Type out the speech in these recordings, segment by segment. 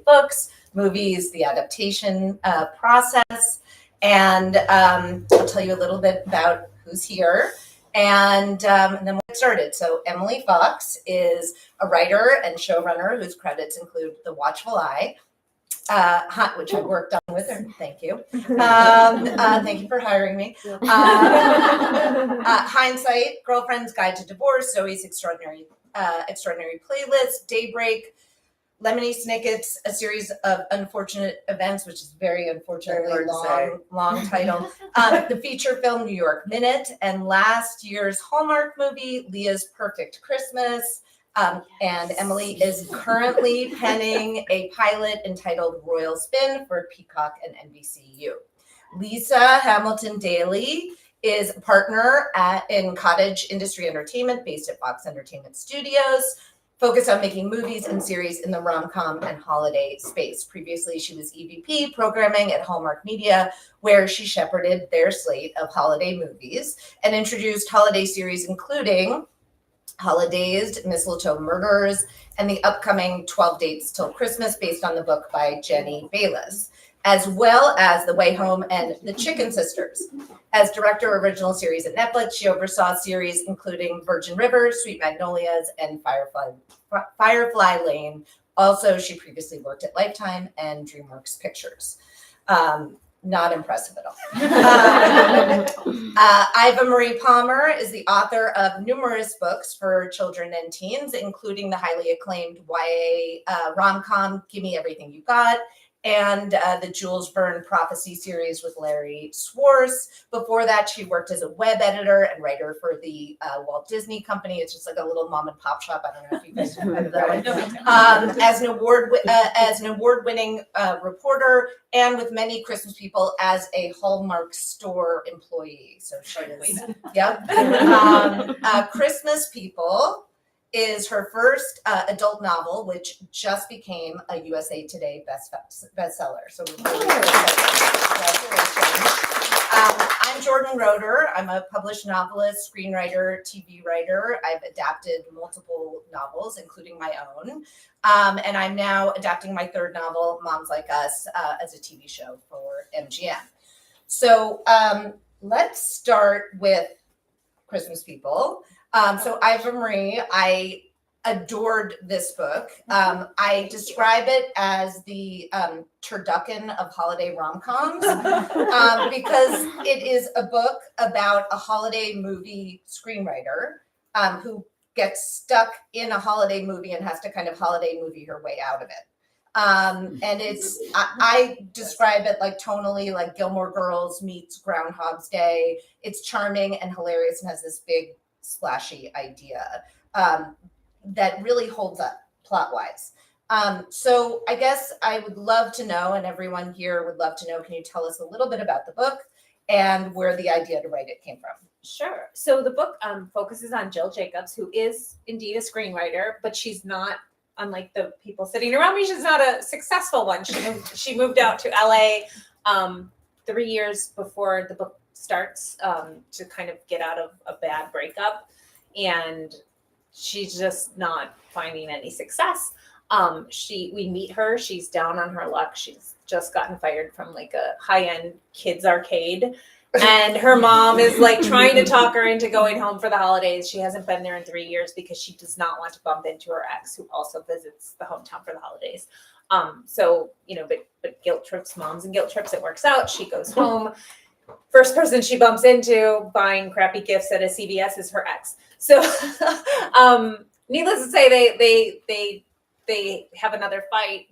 books, movies, the adaptation process. And I'll tell you a little bit about who's here. And then we'll get started. So Emily Fox is a writer and showrunner whose credits include The Watchful Eye, which I worked on with her. Thank you. Thank you for hiring me. Hindsight, Girlfriend's Guide to Divorce, Zoe's Extraordinary Playlist, Daybreak, Lemony Snicket's A Series of Unfortunate Events, which is very unfortunately long title. The feature film New York Minute, and last year's Hallmark movie Leah's Perfect Christmas. And Emily is currently penning a pilot entitled Royal Spin for Peacock and NBCU. Lisa Hamilton Daly is a partner in Cottage Industry Entertainment based at Fox Entertainment Studios, focused on making movies and series in the rom-com and holiday space. Previously, she was EVP programming at Hallmark Media, where she shepherded their slate of holiday movies and introduced holiday series including Holidays, Mistletoe Murders, and the upcoming 12 Dates Till Christmas, based on the book by Jenny Bayless, as well as The Way Home and The Chicken Sisters. As director of original series at Netflix, she oversaw series including Virgin River, Sweet Magnolias, and Firefly Lane. Also, she previously worked at Lifetime and DreamWorks Pictures. Not impressive at all. Iva-Marie Palmer is the author of numerous books for children and teens, including the highly acclaimed YA rom-com Gimme Everything You Got, and the Jules Verne Prophecy series with Larry Schwartz. Before that, she worked as a web editor and writer for the Walt Disney Company. It's just like a little mom and pop shop. I don't know if you guys have heard of that one. As an award-winning reporter, and with many Christmas people as a Hallmark store employee. So she is. Yep. Christmas People is her first adult novel, which just became a USA Today bestseller. So we're really congratulations. I'm Jordan Roeder. I'm a published novelist, screenwriter, TV writer. I've adapted multiple novels, including my own. And I'm now adapting my third novel, Moms Like Us, as a TV show for MGM. So let's start with Christmas People. So Iva-Marie, I adored this book. I describe it as the turducken of holiday rom-coms because it is a book about a holiday movie screenwriter who gets stuck in a holiday movie and has to kind of holiday movie her way out of it. And it's, I describe it like tonally like Gilmore Girls meets Groundhog's Day. It's charming and hilarious and has this big splashy idea that really holds up plot-wise. So I guess I would love to know, and everyone here would love to know, can you tell us a little bit about the book and where the idea to write it came from? Sure. So the book focuses on Jill Jacobs, who is indeed a screenwriter, but she's not, unlike the people sitting around me, she's not a successful one. She moved out to LA 3 years before the book starts to kind of get out of a bad breakup. And she's just not finding any success. We meet her, she's down on her luck. She's just gotten fired from like a high-end kids arcade. And her mom is like trying to talk her into going home for the holidays. She hasn't been there in 3 years because she does not want to bump into her ex, who also visits the hometown for the holidays. So, you know, but guilt trips, moms and guilt trips, it works out. She goes home. First person she bumps into buying crappy gifts at a CVS is her ex. So, needless to say, they have another fight.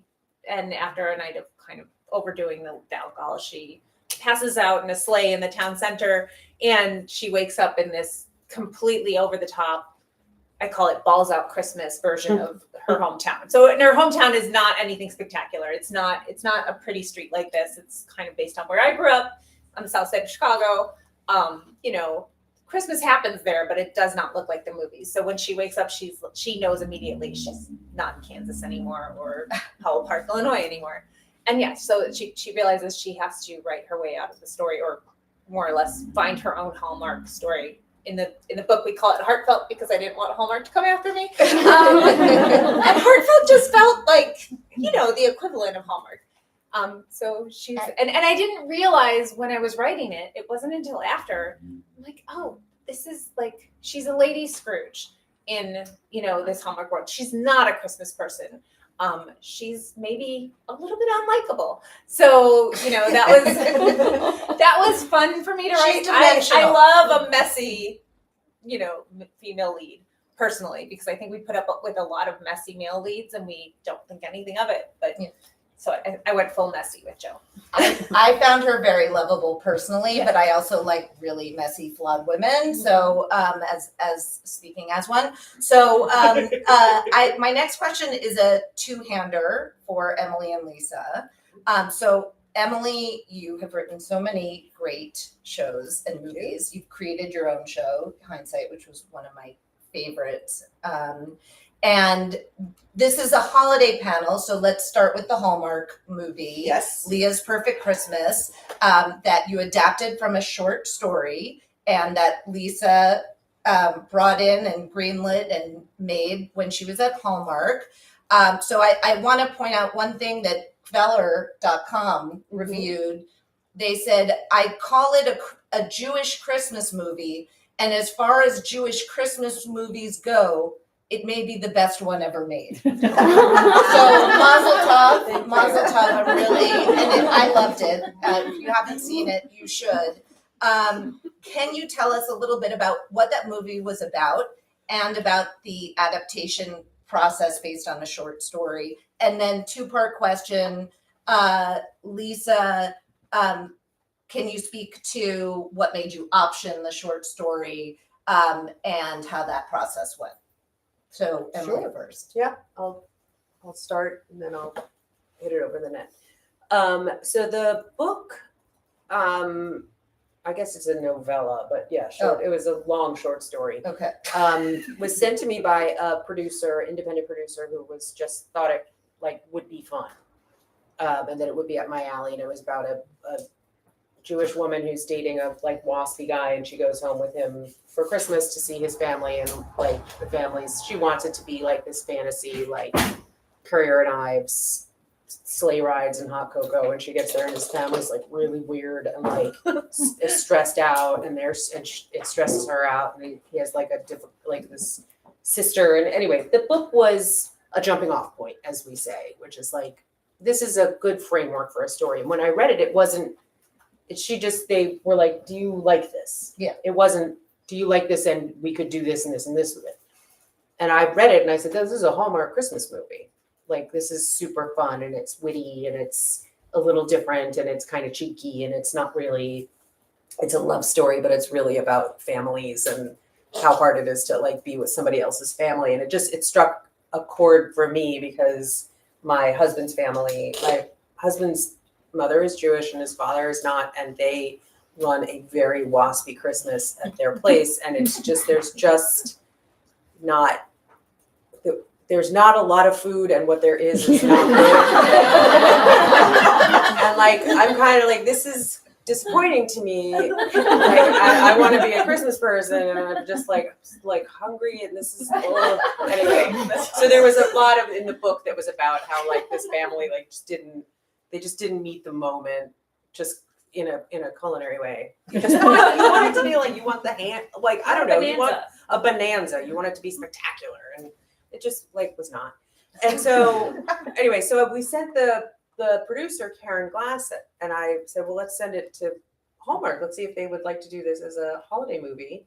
And after a night of kind of overdoing the alcohol, she passes out in a sleigh in the town center, and she wakes up in this completely over the top, I call it balls out Christmas version of her hometown. So her hometown is not anything spectacular. It's not a pretty street like this. It's kind of based on where I grew up on the south side of Chicago. You know, Christmas happens there, but it does not look like the movies. So when she wakes up, she knows immediately she's not in Kansas anymore or Powell Park, Illinois anymore. And yeah, so she realizes she has to write her way out of the story, or more or less find her own Hallmark story in the book we call it Heartfelt because I didn't want Hallmark to come after me. And Heartfelt just felt like, the equivalent of Hallmark. So she's and I didn't realize when I was writing it, it wasn't until after I'm like, oh, this is like she's a lady Scrooge in this Hallmark world. She's not a Christmas person. She's maybe a little bit unlikable. So, that was fun for me to write. I love a messy, female lead personally, because I think we put up with a lot of messy male leads and we don't think anything of it. But so I went full messy with Jill. I found her very lovable personally, but I also like really messy, flawed women. So, as speaking as one, so my next question is a two-hander for Emily and Lisa. So Emily, you have written so many great shows and movies. You've created your own show, Hindsight, which was one of my favorites. And this is a holiday panel, so let's start with the Hallmark movie. Yes. Leah's Perfect Christmas, that you adapted from a short story and that Lisa brought in and greenlit and made when she was at Hallmark. So I want to point out one thing that Kveller.com reviewed. They said, I call it a Jewish Christmas movie, and as far as Jewish Christmas movies go, it may be the best one ever made. So Mazel Tov, really, and I loved it. If you haven't seen it, you should. Can you tell us a little bit about what that movie was about and about the adaptation process based on a short story? And then two-part question, Lisa, can you speak to what made you option the short story and how that process went? So Emily first. Yeah, I'll start and then I'll hit it over the net. So the book, I guess it's a novella, but yeah, it was a long short story. Okay. Was sent to me by a producer, independent producer, who was just thought it would be fun, and that it would be up my alley. And it was about a Jewish woman who's dating a waspy guy, and she goes home with him for Christmas to see his family, and the families. She wants it to be this fantasy, Currier and Ives, sleigh rides and hot cocoa. And she gets there, and his family's really weird and is stressed out, and it stresses her out. And he has this sister. And anyway, the book was a jumping off point, as we say, which is this is a good framework for a story. And when I read it, it wasn't. They were like, do you like this? Yeah. It wasn't, do you like this and we could do this and this and this with it. And I read it and I said, this is a Hallmark Christmas movie. This is super fun and it's witty and it's a little different and it's kind of cheeky and it's not really, it's a love story, but it's really about families and how hard it is to be with somebody else's family. And it struck a chord for me because my husband's mother is Jewish and his father is not, and they run a very waspy Christmas at their place, and there's not a lot of food, and what there is not good. And I'm kind of this is disappointing to me. I want to be a Christmas person, and I'm just hungry, and this is anyway. So there was a lot in the book that was about how this family just didn't meet the moment, just in a culinary way. You want it to be you want the hand, I don't know, you want a bonanza. You want it to be spectacular, and it just was not. And so anyway, so we sent the producer Karen Glass, and I said, well, let's send it to Hallmark. Let's see if they would like to do this as a holiday movie.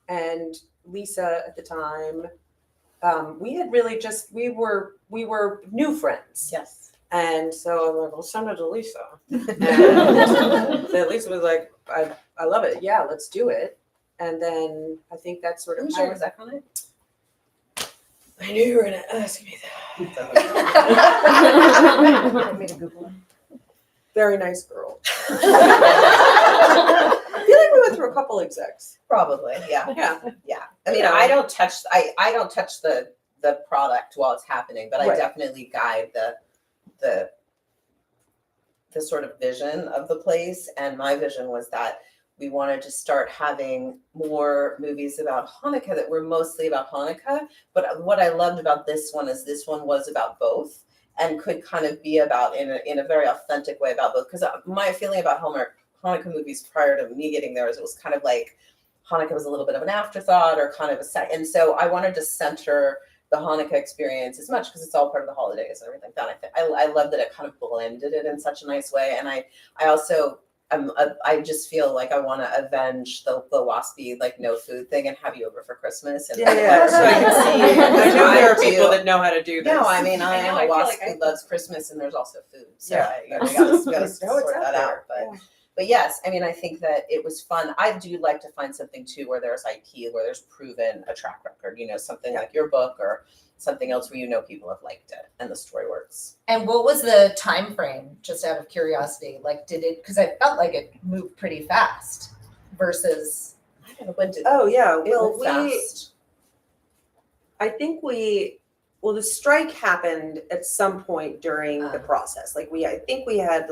And Lisa at the time, we had really we were new friends. Yes. And so I'm we'll send it to Lisa. And then Lisa was like, I love it. Yeah, let's do it. And then I think that's sort of Whose show was that on it? I knew you were going to ask me that. I made a Google one. Very nice girl. I feel like we went through a couple execs. Probably, yeah. Yeah. I mean, I don't touch the product while it's happening, but I definitely guide the sort of vision of the place. And my vision was that we wanted to start having more movies about Hanukkah that were mostly about Hanukkah. But what I loved about this one is this one was about both and could kind of be about in a very authentic way about both. Because my feeling about Hallmark Hanukkah movies prior to me getting there is it was kind of like Hanukkah was a little bit of an afterthought or kind of a set. And so I wanted to center the Hanukkah experience as much because it's all part of the holidays and everything like that. I love that it kind of blended it in such a nice way. And I also I just feel like I want to avenge the waspy like no food thing and have you over for Christmas. And So I can see. I know there are people that know how to do this. No, I mean I am I a feel wasp like who loves Christmas, and there's also food. So Yeah. you gotta No, sort it's that out. But yes, I mean I think that it was fun. I do like to find something too where there's IP, where there's proven a track record. Something like your book or something else where people have liked it and the story works. And what was the time frame, just out of curiosity? Like, did it, because I felt like it moved pretty fast versus. I don't know, when did Oh yeah, it well went fast? I think the strike happened at some point during the process. Like I think we had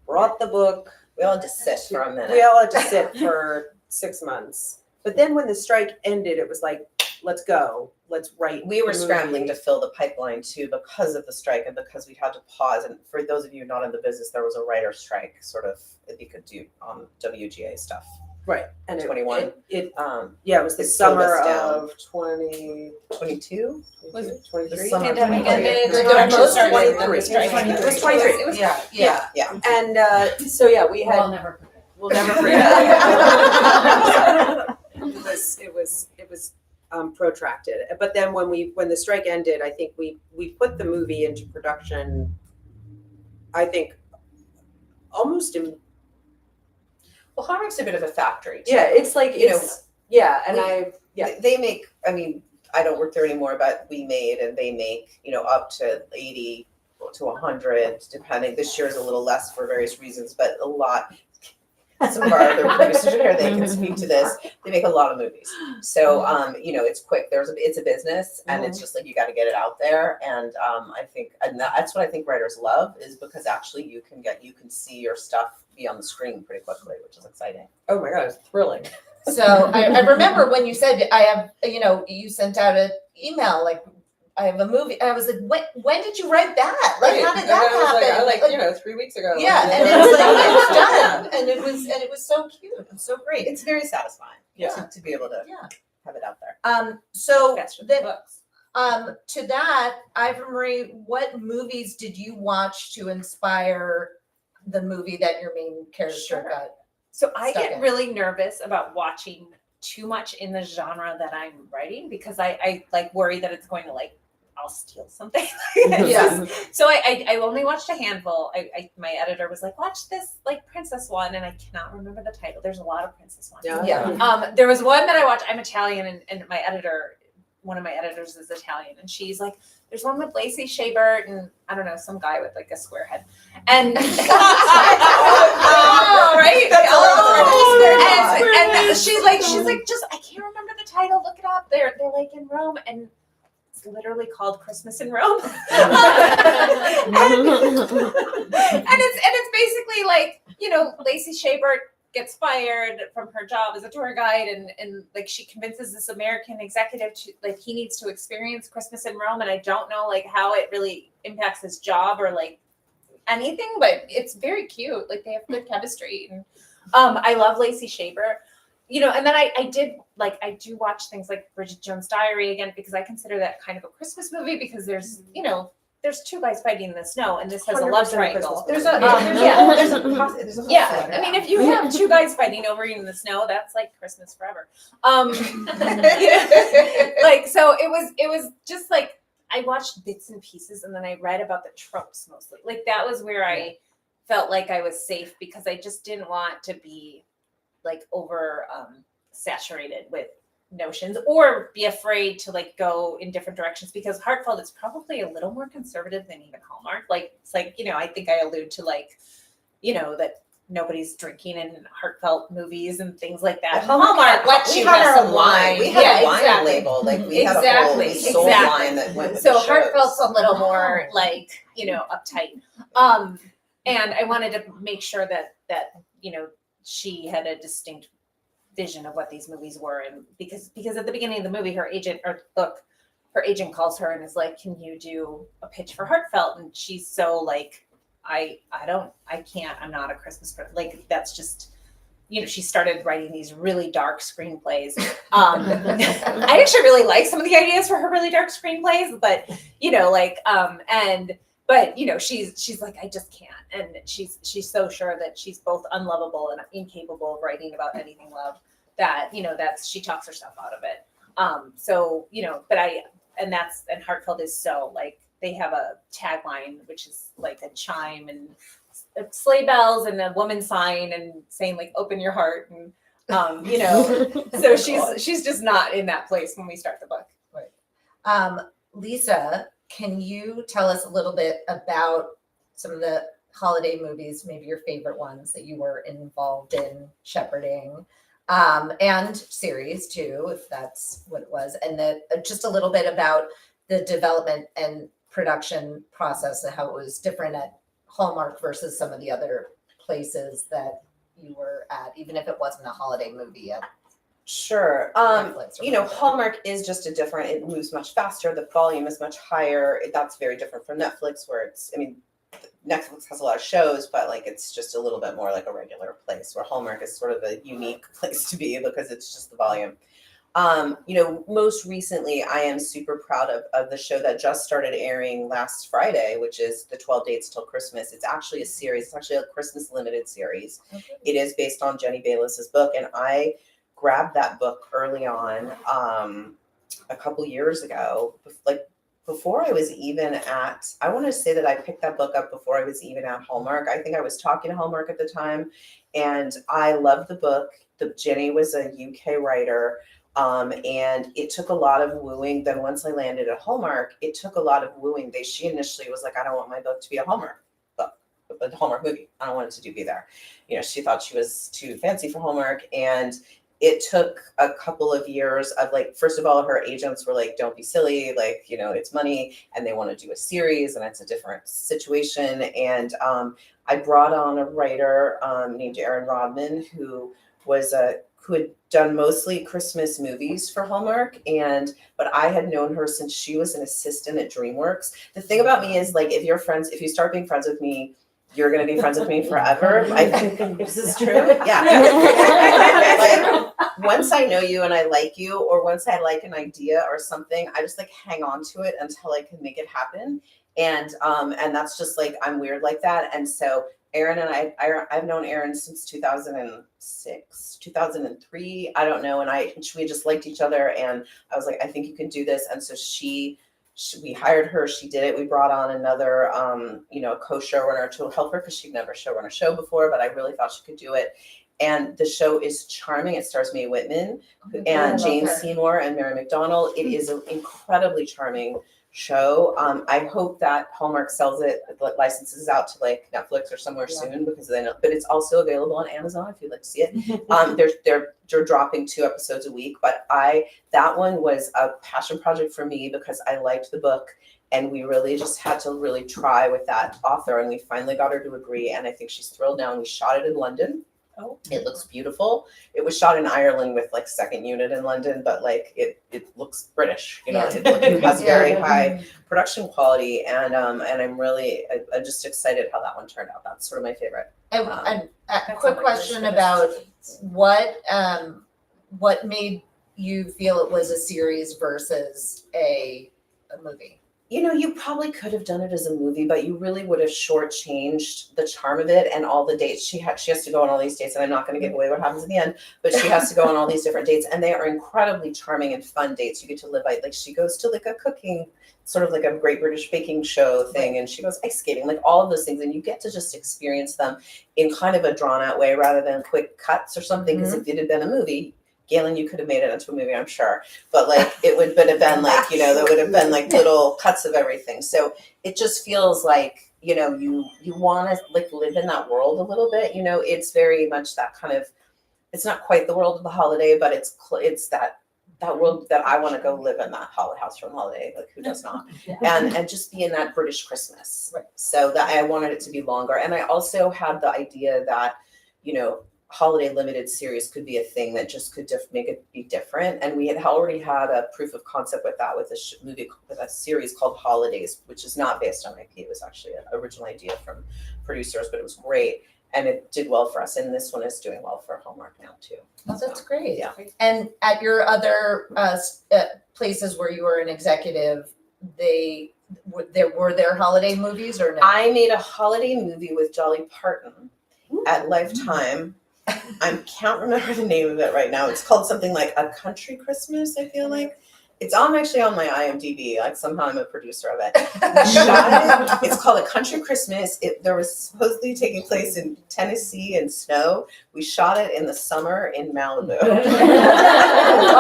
brought the book. We all had to sit for a minute. We all had to sit for 6 months. But then when the strike ended, it was like, let's go. Let's write. We were the scrambling movie. to fill the pipeline too because of the strike and because we had to pause. And for those of you not in the business, there was a writer's strike sort of that you could do WGA stuff. Right. And 21. It Yeah, it was the it slowed summer us down. of 2022. Was it 23? summer of Pandemic 23. ended, The direction most started, 23. the strike. It was 23. It was Yeah, yeah. Yeah. And so yeah, we had. We'll never forget. We'll never forget. It was protracted. But then when the strike ended, I think we put the movie into production. I think almost in. Well, Hallmark's a bit of a factory too. Yeah, it's like yeah, and They make. I mean, I don't work there anymore, but we made and they make up to 80 to 100, depending. This year is a little less for various reasons, but a lot. Some of our other producers are here, they can speak to this. They make a lot of movies. So, it's quick. It's a business and it's just like, you got to get it out there. And I think, and that's what I think writers love is because actually you can see your stuff be on the screen pretty quickly, which is exciting. oh my god, it's thrilling. So I remember when you said I have, you sent out an email like I have a movie. I was like, when did you write that? Like, how did that happen? 3 weeks ago. Yeah, and it was like it was done, and it was so cute and so great. It's very satisfying Yeah. to be able to Yeah. have it out there. So Faster than then, books. to that, Iva-Marie, what movies did you watch to inspire the movie that your main character Sure. got? So I stuck get in? really nervous about watching too much in the genre that I'm writing because I worry that it's going to I'll steal something. Yeah. So I only watched a handful. My editor was like, watch this princess one, and I cannot remember the title. There's a lot of princess ones. Yeah. There was one that I watched. I'm Italian, and one of my editors is Italian, and she's like, there's one with Lacey Chabert and I don't know, some guy with a square head. And right? And she's like, just I can't remember the title. Look it up. They're in Rome, and it's literally called Christmas in Rome. and it's basically Lacey Chabert gets fired from her job as a tour guide and she convinces this American executive to he needs to experience Christmas in Rome, and I don't know how it really impacts his job or anything, but it's very cute. They have good chemistry, and I love Lacey Chabert. And then I do watch things like Bridget Jones' Diary again because I consider that kind of a Christmas movie because there's there's two guys fighting in the snow, and this has a love triangle. There's a whole Yeah, I mean, if you have two guys fighting over in the snow, that's Christmas forever. So it was just I watched bits and pieces, and then I read about the tropes mostly. That was where I felt like I was safe because I just didn't want to be over saturated with notions or be afraid to go in different directions because Heartfelt is probably a little more conservative than even Hallmark. I think I allude to that nobody's drinking in heartfelt movies and things like that. Hallmark lets you have some wine. We had a wine label. We had a whole soul line that went with so the shows. Heartfelt's a little more uptight. And I wanted to make sure that she had a distinct vision of what these movies were, and because at the beginning of the movie, her agent calls her and is like, "Can you do a pitch for Heartfelt?" And she's so like, I can't. I'm not a Christmas person. Like that's just. She started writing these really dark screenplays. I actually really like some of the ideas for her really dark screenplays, but she's like, I just can't. And she's so sure that she's both unlovable and incapable of writing about anything love that, she talks herself out of it. And Heartfelt is so like, they have a tagline, which is like a chime and sleigh bells and a woman sign and saying like, open your heart. And, so she's just not in that place when we start the book. Right. Lisa, can you tell us a little bit about some of the holiday movies, maybe your favorite ones that you were involved in shepherding, and series too, if that's what it was, and just a little bit about the development and production process and how it was different at Hallmark versus some of the other places that you were at, even if it wasn't a holiday movie at Sure. Netflix or whatever. Hallmark is just it moves much faster. The volume is much higher. That's very different from Netflix, where Netflix has a lot of shows, but like it's just a little bit more like a regular place, where Hallmark is sort of a unique place to be because it's just the volume. Most recently, I am super proud of the show that just started airing last Friday, which is the 12 Dates Till Christmas. It's actually a series. It's actually a Christmas limited series. Okay. It is based on Jenny Bayless's book, and I grabbed that book early on, a couple years ago, like before I was even I want to say that I picked that book up before I was even at Hallmark. I think I was talking to Hallmark at the time, and I loved the book. Jenny was a UK writer. And it took a lot of wooing. Then once I landed at Hallmark, it took a lot of wooing. She initially was like, I don't want my book to be a Hallmark book, a Hallmark movie. I don't want it to be there. She thought she was too fancy for Hallmark. And it took a couple of years of like, first of all, her agents were like, don't be silly. Like, it's money and they want to do a series and it's a different situation. And I brought on a writer named Erin Rodman, who had done mostly Christmas movies for Hallmark, but I had known her since she was an assistant at DreamWorks. The thing about me is like, if you start being friends with me, you're going to be friends with me forever. I think this is true. Yeah. Like, once I know you and I like you, or once I like an idea or something, I just like hang on to it until I can make it happen. And that's just like, I'm weird like that. And so Erin and I've known Erin since 2006, 2003. I don't know. And we just liked each other. And I was like, I think you can do this. And so we hired her. She did it. We brought on another, co-showrunner to help her because she'd never showrun a show before, but I really thought she could do it. And the show is charming. It stars Mae Whitman and Jane Seymour and Mary McDonnell. It is an incredibly charming show. I hope that Hallmark sells it, licenses out to like Netflix or somewhere soon, because but it's also available on Amazon if you'd like to see it. They're dropping 2 episodes a week, but that one was a passion project for me because I liked the book, and we really just had to really try with that author, and we finally got her to agree, and I think she's thrilled now. And we shot it in London. Oh, it looks beautiful. It was shot in Ireland with like second unit in London, but like it looks British, it has very high production quality, and I'm just excited how that one turned out. That's sort of my favorite. And a quick question about what made you feel it was a series versus a movie? You probably could have done it as a movie, but you really would have shortchanged the charm of it and all the dates. She has to go on all these dates, and I'm not going to give away what happens at the end, but she has to go on all these different dates, and they are incredibly charming and fun dates. You get to live like she goes to like a cooking, sort of like a Great British Baking Show thing, and she goes ice skating, like all of those things, and you get to just experience them in kind of a drawn out way rather than quick cuts or something. Because if it had been a movie, Galen, you could have made it into a movie, I'm sure. But like it would have been like, there would have been like little cuts of everything. So it just feels like, you want to like live in that world a little bit. It's very much that kind of, it's not quite the world of the holiday, but it's that world that I want to go live in, that house from Holiday. Like who does not? And just be in that British Christmas. Right. So that I wanted it to be longer. And I also had the idea that, holiday limited series could be a thing that just could make it be different. And we had already had a proof of concept with that with a movie, with a series called Holidays, which is not based on IP. It was actually an original idea from producers, but it was great. And it did well for us. And this one is doing well for Hallmark now too. Oh, that's great. Yeah. And at your other places where you were an executive, were there holiday movies or no? I made a holiday movie with Dolly Parton at Lifetime. I can't remember the name of it right now. It's called something like A Country Christmas, I feel like. It's actually on my IMDb. Like somehow I'm a producer of it. We shot it. It's called A Country Christmas. There was supposedly taking place in Tennessee and snow. We shot it in the summer in Malibu.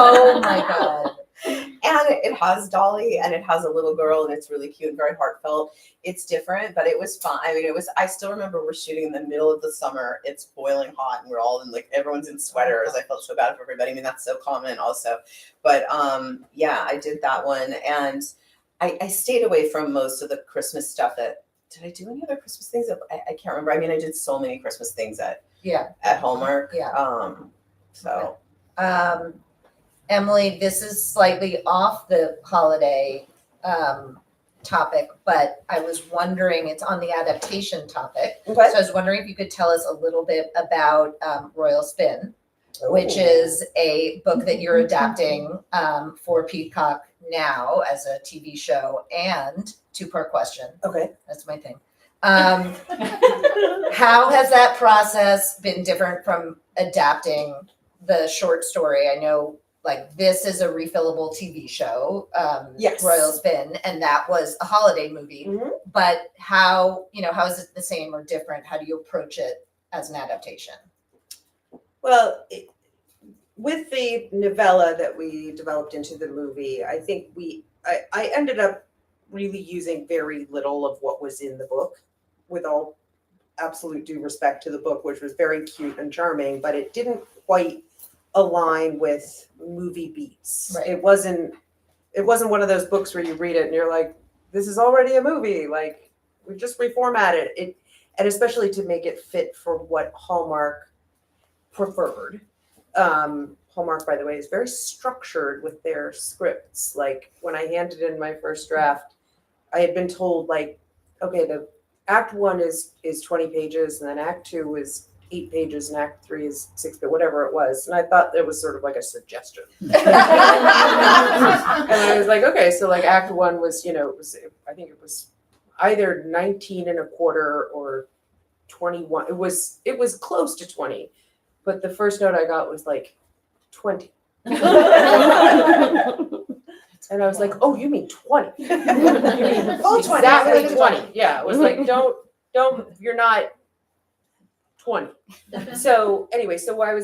Oh my God. And it has Dolly and it has a little girl and it's really cute and very heartfelt. It's different, but it was fun. I mean, I still remember we're shooting in the middle of the summer. It's boiling hot and we're all in everyone's in sweaters. I felt so bad for everybody. I mean, that's so common also. But yeah, I did that one. And I stayed away from most of the Christmas stuff did I do any other Christmas things? I can't remember. I mean, I did so many Christmas things at Hallmark. Yeah. So. Emily, this is slightly off the holiday topic, but I was wondering, it's on the adaptation topic. Okay. So I was wondering if you could tell us a little bit about Royal Spin, which is a book that you're adapting for Peacock now as a TV show. And two-part question. Okay. That's my thing. How has that process been different from adapting the short story? I know this is a refillable TV show, Yes. Royal Spin, and that was a holiday movie. Mm-hmm. But how is it the same or different? How do you approach it as an adaptation? Well, with the novella that we developed into the movie, I think I ended up really using very little of what was in the book, with all absolute due respect to the book, which was very cute and charming, but it didn't quite align with movie beats. Right. It wasn't one of those books where you read it and you're like, this is already a movie. Like, we just reformatted it. And especially to make it fit for what Hallmark preferred. Hallmark, by the way, is very structured with their scripts. Like, when I handed in my first draft, I had been told, okay, the Act 1 is 20 pages, and then Act 2 is 8 pages, and Act 3 is 6, but whatever it was. And I thought it was sort of like a suggestion. And I was like, okay, so Act 1 was, I think it was either 19 and a quarter or 21. It was close to 20, but the first note I got was 20. And I was like, oh, you mean 20? You mean Full 20. exactly 20. Yeah, it was don't, you're not 20. So anyway, so I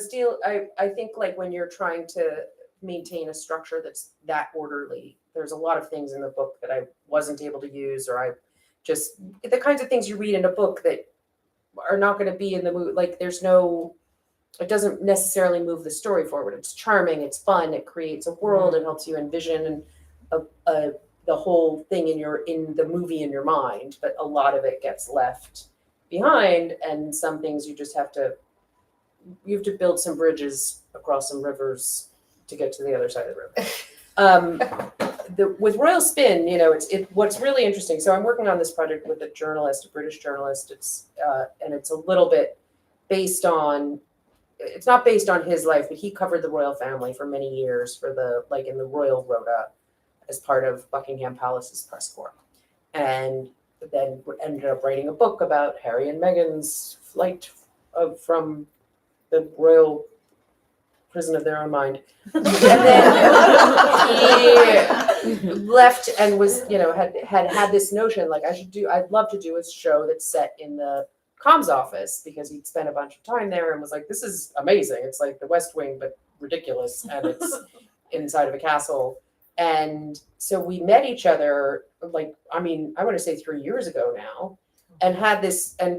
think when you're trying to maintain a structure that's that orderly, there's a lot of things in the book that I wasn't able to use, or the kinds of things you read in a book that are not going to be in the movie. It doesn't necessarily move the story forward. It's charming, it's fun, it creates a world, it helps you envision the whole thing in the movie in your mind, but a lot of it gets left behind, and some things you have to build some bridges across some rivers to get to the other side of the river. With Royal Spin, what's really interesting. So I'm working on this project with a British journalist. It's a little bit based on. It's not based on his life, but he covered the royal family for many years in the Royal Rota as part of Buckingham Palace's press corps, and then ended up writing a book about Harry and Meghan's flight from the royal prison of their own mind. And then he left and was, had this notion, I'd love to do a show that's set in the comms office, because he'd spent a bunch of time there and was like, this is amazing. It's like the West Wing, but ridiculous. And it's inside of a castle. And so we met each other, I want to say 3 years ago now, and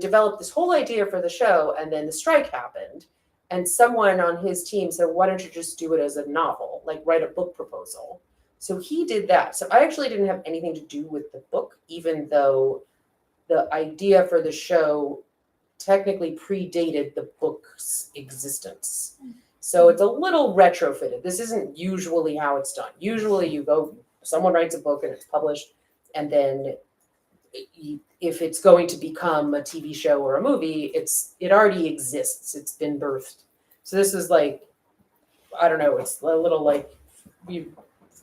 developed this whole idea for the show. And then the strike happened. And someone on his team said, why don't you just do it as a novel, write a book proposal? So he did that. So I actually didn't have anything to do with the book, even though the idea for the show technically predated the book's existence. So it's a little retrofitted. This isn't usually how it's done. Usually someone writes a book and it's published, and then if it's going to become a TV show or a movie, it already exists. It's been birthed. So this is like, I don't know, it's a little like you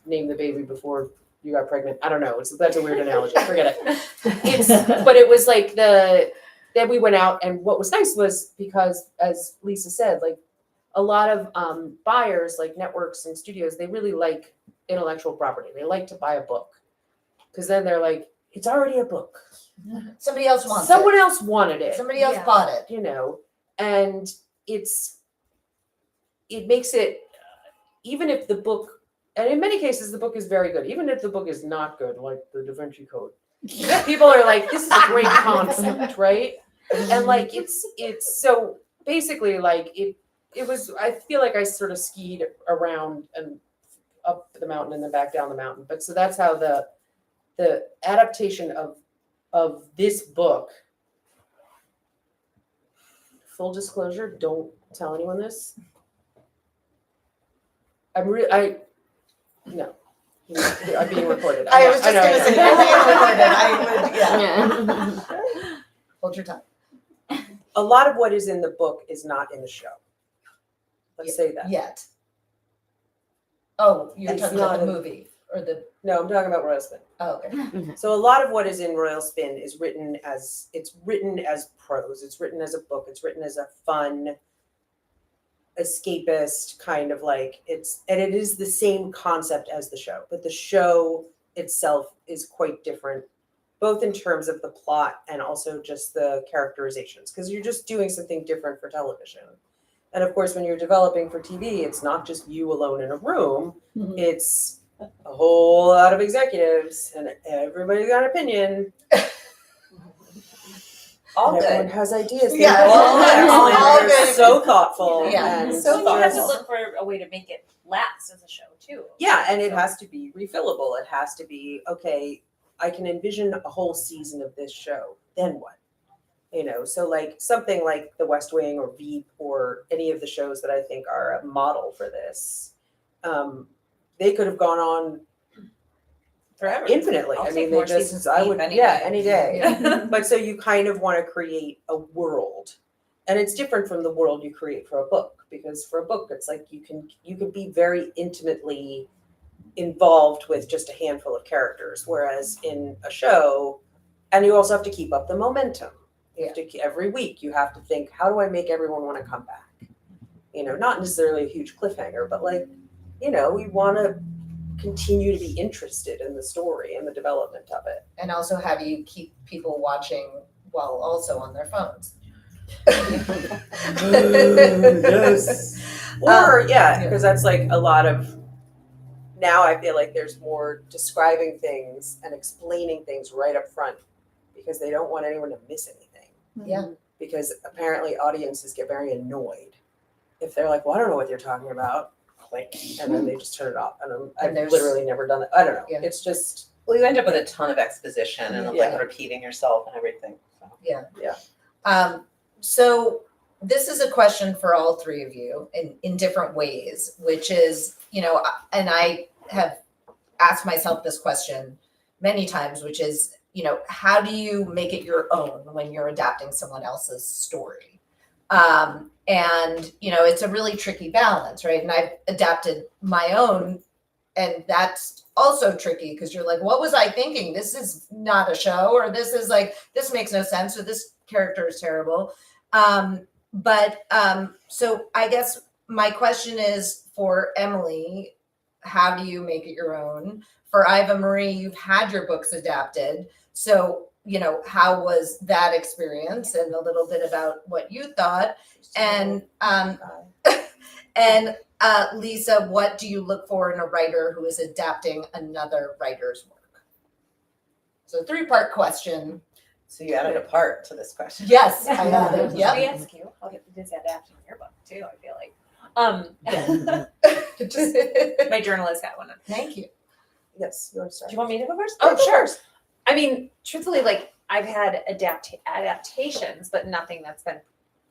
named the baby before you got pregnant. I don't know. That's a weird analogy. Forget it. But it was like then we went out, and what was nice was because, as Lisa said, like a lot of buyers, like networks and studios, they really like intellectual property. They like to buy a book because then they're like, it's already a book. Somebody else wants Someone it. else wanted it. Somebody else Yeah. bought it. You know, and it makes it, even if the book, and in many cases the book is very good, even if the book is not good, like the Da Vinci Code, people are like, this is a great concept, right? And like it's so basically like it was, I feel like I sort of skied around and up the mountain and then back down the mountain. But so that's how the adaptation of this book, full disclosure, don't tell anyone this. No, I'm being recorded. I was just know, gonna say, you're being recorded. Yeah. Yeah. Hold your tongue. A lot of what is in the book is not in the show. Let's say that. Yet. Oh, you're It's talking about not the a- movie or the, No, I'm talking about Royal Spin. oh, okay. So a lot of what is in Royal Spin is written as prose. It's written as a book. It's written as a fun, escapist kind of like it is the same concept as the show, but the show itself is quite different, both in terms of the plot and also just the characterizations, because you're just doing something different for television. And of course, when you're developing for TV, it's not just you alone in a room. Mhm. It's a whole lot of executives and everybody's got an opinion. All And everyone good. has ideas. Yeah. They're all excellent. All They're good. so thoughtful. Yeah. And So you have to thoughtful. look for a way to make it last as a show too. yeah, and it has to be refillable. It has to be, okay, I can envision a whole season of this show. Then what? You know, so like something like The West Wing or Veep or any of the shows that I think are a model for this, they could have gone on Forever. infinitely. I'll I take mean, more they just, seasons I of would, Veep any yeah, day. any day. Yeah. But so you kind of want to create a world, and it's different from the world you create for a book, because for a book, it's like you can be very intimately involved with just a handful of characters, whereas in a show, and you also have to keep up the momentum. You have to, every week you have to think, how do I make everyone want to come back? You know, not necessarily a huge cliffhanger, but like, you know, we want to continue to be interested in the story and the development of it. And also how do you keep people watching while also on their phones? Yes. Or yeah. because that's like a lot of, now I feel like there's more describing things and explaining things right up front, because they don't want anyone to miss anything. Yeah. Because apparently audiences get very annoyed if they're like, well, I don't know what they're talking about, click, and then they just turn it off. And I've there's- literally never done that. I don't know. Yeah. It's just, Well, you end up with a ton of exposition and Yeah. like repeating yourself and everything. So. So this is a question for all three of you in different ways, which is, you know, and I have asked myself this question many times, which is, you know, how do you make it your own when you're adapting someone else's story? And, you know, it's a really tricky balance, right? And I've adapted my own, and that's also tricky because you're like, what was I thinking? This is not a show, or this is like, this makes no sense, or this character is terrible. So I guess my question is for Emily, how do you make it your own? For Iva-Marie, you've had your books adapted. So, you know, how was that experience, and a little bit about what you thought? And Lisa, what do you look for in a writer who is adapting another writer's work? So 3-part question. So you added a part to this question. Yes, I added. Should Yep. we ask you? I'll get this adapting your book too, I feel like. My journalist got one. Thank you. yes, you want to Do start? you want me to go first? Oh, Oh, sure. sure. I mean, truthfully, like I've had adaptations, but nothing that's been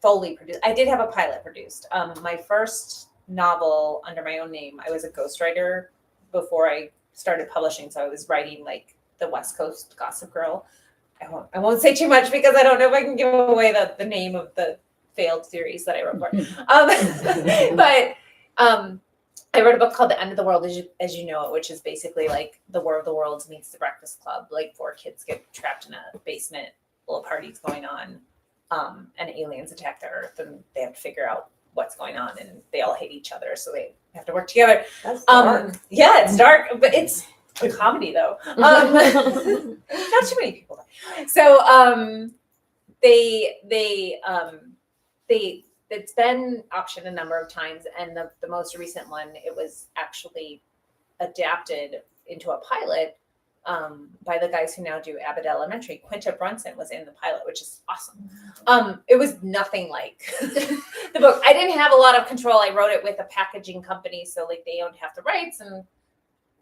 fully produced. I did have a pilot produced. My first novel under my own name, I was a ghostwriter before I started publishing, so I was writing like the West Coast Gossip Girl. I won't say too much because I don't know if I can give away the name of the failed series that I wrote for. But I wrote a book called The End of the World as You Know It, which is basically like the War of the Worlds meets The Breakfast Club. Like 4 kids get trapped in a basement, little parties going on, and aliens attack the Earth, and they have to figure out what's going on, and they all hate each other, so they have to work together. That's dark. Yeah, it's dark, but it's a comedy though. Not too many people die. So it's been optioned a number of times, and the most recent one, it was actually adapted into a pilot by the guys who now do Abbott Elementary. Quinta Brunson was in the pilot, which is awesome. It was nothing like the book. I didn't have a lot of control. I wrote it with a packaging company, so like they owned half the rights. And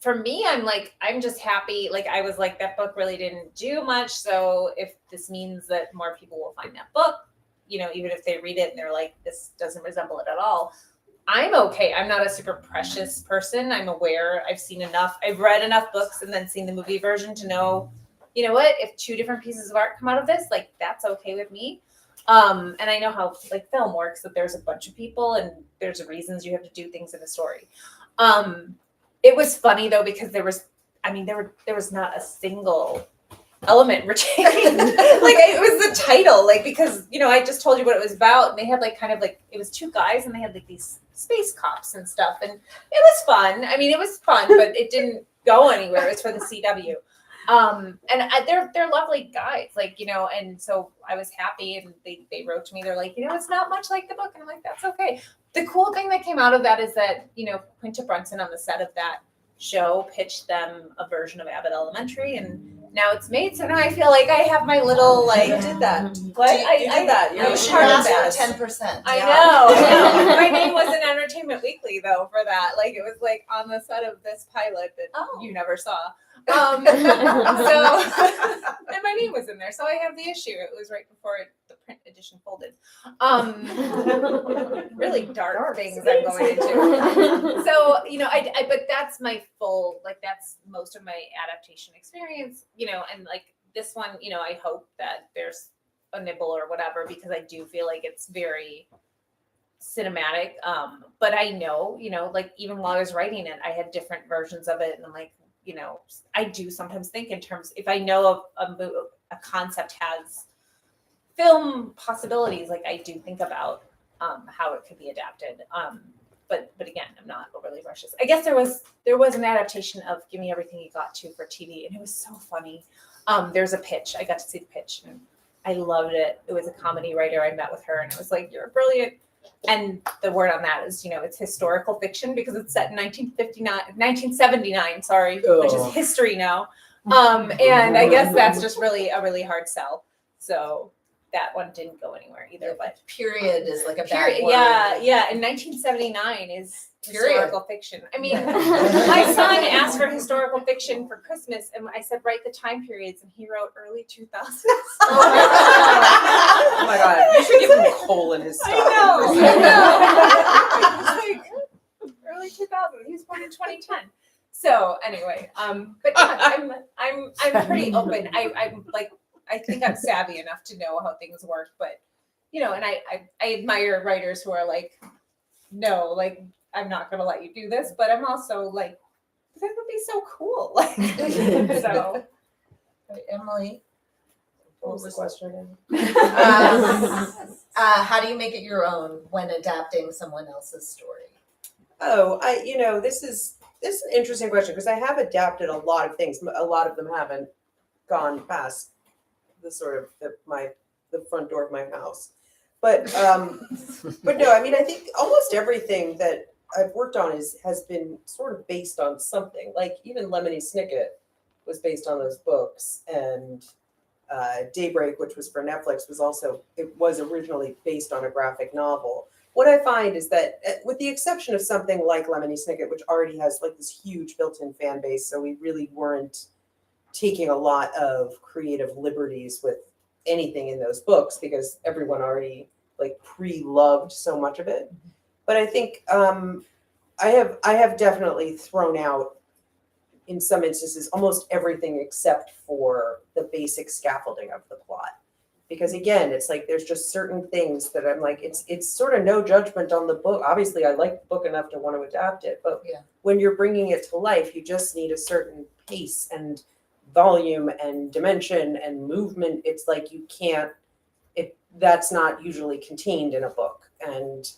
for me, I'm just happy. Like I was like, that book really didn't do much. So if this means that more people will find that book, you know, even if they read it and they're like, this doesn't resemble it at all, I'm okay. I'm not a super precious person. I'm aware. I've seen enough. I've read enough books and then seen the movie version to know, you know what, if 2 different pieces of art come out of this, like that's okay with me. And I know how like film works, that there's a bunch of people and there's reasons you have to do things in a story. It was funny though, because there was not a single element retained. Like it was the title, like, because, you know, I just told you what it was about, and they had like kind of like, it was 2 guys and they had like these space cops and stuff, and it was fun. I mean, it was fun, but it didn't go anywhere. It was for the CW. They're lovely guys, like, you know, and so I was happy, and they wrote to me. They're like, you know, it's not much like the book, and I'm like, that's okay. The cool thing that came out of that is that, you know, Quinta Brunson on the set of that show pitched them a version of Abbott Elementary, and now it's made. So now I feel like I have my little like. You did that. What? You did that. You You're should part of ask that. for 10%. I know. My name was in Entertainment Weekly though for that. Like it was like on the set of this pilot that you never saw. So and my name was in there, so I have the issue. It was right before the print edition folded. Really dark things I'm going into. So, you know, but that's my full, like that's most of my adaptation experience, you know, and like this one, you know, I hope that there's a nibble or whatever, because I do feel like it's very cinematic. But I know, you know, like even while I was writing it, I had different versions of it, and I'm like, you know, I do sometimes think in terms, if I know a concept has film possibilities, like I do think about how it could be adapted. But again, I'm not overly precious. I guess there was an adaptation of Give Me Everything You Got To for TV, and it was so funny. There's a pitch. I got to see the pitch, and I loved it. It was a comedy writer. I met with her, and it was like, you're brilliant. And the word on that is, you know, it's historical fiction because it's set in 1979, sorry, which is history now. And I guess that's just really a really hard sell. So that one didn't go anywhere either. But Period is like a bad word. yeah. And 1979 is historical fiction. I mean, my son asked for historical fiction for Christmas, and I said, write the time periods, and he wrote early 2000s. Oh my God! You should give him a coal in his stuff. I know. Like, early 2000s. He was born in 2010. So anyway, but yeah, I'm pretty open. I'm like, I think I'm savvy enough to know how things work, but you know, and I admire writers who are like, no, like I'm not going to let you do this, but I'm also like, that would be so cool. Like, so. Emily, What was the question? how do you make it your own when adapting someone else's story? This is an interesting question, because I have adapted a lot of things. A lot of them haven't gone past the sort of the front door of my house. But no, I mean, I think almost everything that I've worked on has been sort of based on something. Like even Lemony Snicket was based on those books, and Daybreak, which was for Netflix, was originally based on a graphic novel. What I find is that, with the exception of something like Lemony Snicket, which already has like this huge built-in fan base, so we really weren't taking a lot of creative liberties with anything in those books because everyone already like pre-loved so much of it. But I think I have definitely thrown out in some instances almost everything except for the basic scaffolding of the plot. Because again, it's like there's just certain things that I'm like, it's sort of no judgment on the book. Obviously, I like the book enough to want to adapt it, but Yeah. when you're bringing it to life, you just need a certain pace and volume and dimension and movement. It's like you can't. That's not usually contained in a book, and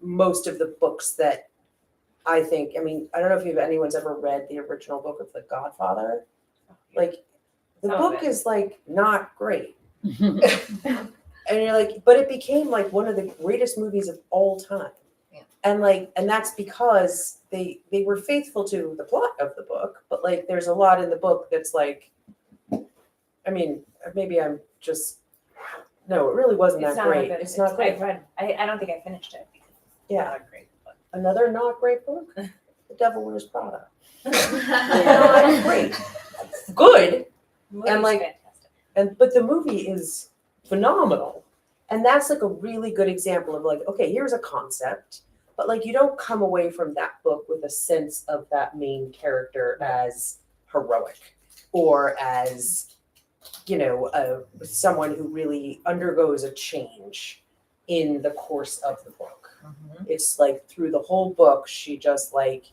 most of the books that I think, I mean, I don't know if anyone's ever read the original book of The Godfather. Like, the Some of book it. is like not great. And you're like, but it became like one of the greatest movies of all time. Yeah. And that's because they were faithful to the plot of the book, but like there's a lot in the book that's like, I mean, maybe I'm just, no, it really wasn't that great. It's not great. I don't think I finished it. Yeah. Not a great book. Another not great book, The Devil Wears Prada. Yeah. Not great. Good. Movie's like- fantastic. But the movie is phenomenal. And that's like a really good example of like, okay, here's a concept, but like you don't come away from that book with a sense of that main character as heroic or as, you know, someone who really undergoes a change in the course of the book. Mhm. It's like through the whole book, she just like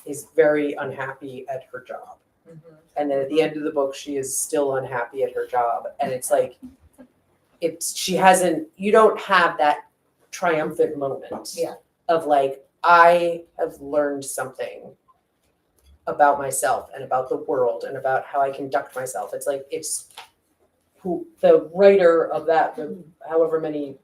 is very unhappy at her job. Mhm. And then at the end of the book, she is still unhappy at her job. And it's like, you don't have that triumphant moment Yeah. of like, I have learned something about myself and about the world and about how I conduct myself. It's like, it's who the writer of that, however many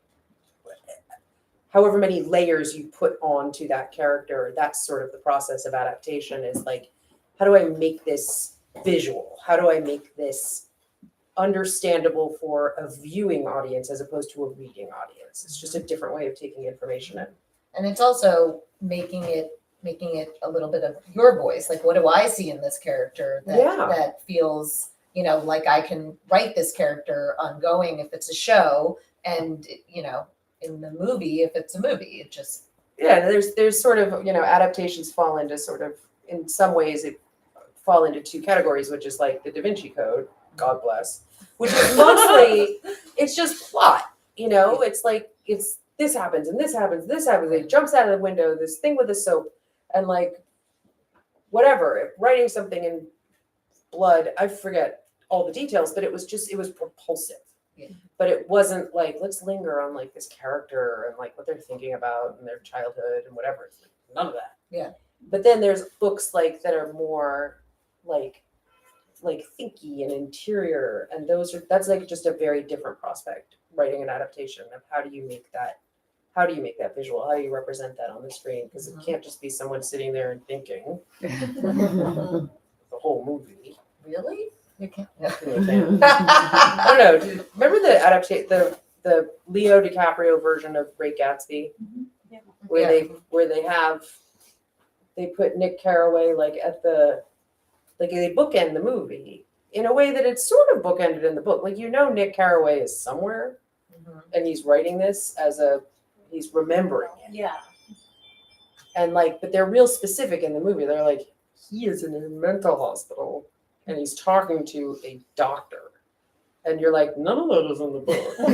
layers you put onto that character, that's sort of the process of adaptation is like, how do I make this visual? How do I make this understandable for a viewing audience as opposed to a reading audience? It's just a different way of taking information in. And it's also making it a little bit of your voice. Like, what do I see in this character that feels, you know, like I can write this character ongoing if it's a show, and you know, in the movie if it's a movie. It just There's sort of, you know, adaptations fall into sort of, in some ways it fall into two categories, which is like the Da Vinci Code, God bless, which is mostly, it's just plot, you know, it's like, it's this happens and this happens, this happens, it jumps out of the window, this thing with the soap, and like, whatever, writing something in blood, I forget all the details, but it was propulsive. Yeah. But it wasn't like, let's linger on like this character and like what they're thinking about and their childhood and whatever. It's like, none of that. Yeah. But then there's books like that are more like thinky and interior, and that's like just a very different prospect, writing an adaptation of how do you make that visual, how do you represent that on the screen, because it can't just be someone sitting there and thinking the whole movie. really you can't. I don't know. Remember the adaptation, the Leo DiCaprio version of Great Gatsby, Yeah. where they put Nick Carraway like at the, like they bookend the movie in a way that it's sort of bookended in the book. Like, you know, Nick Carraway is somewhere Mhm. and he's writing this he's remembering it. Yeah. And like, but they're real specific in the movie. They're like, he is in a mental hospital and he's talking to a doctor. And you're like, none of that is in the book. But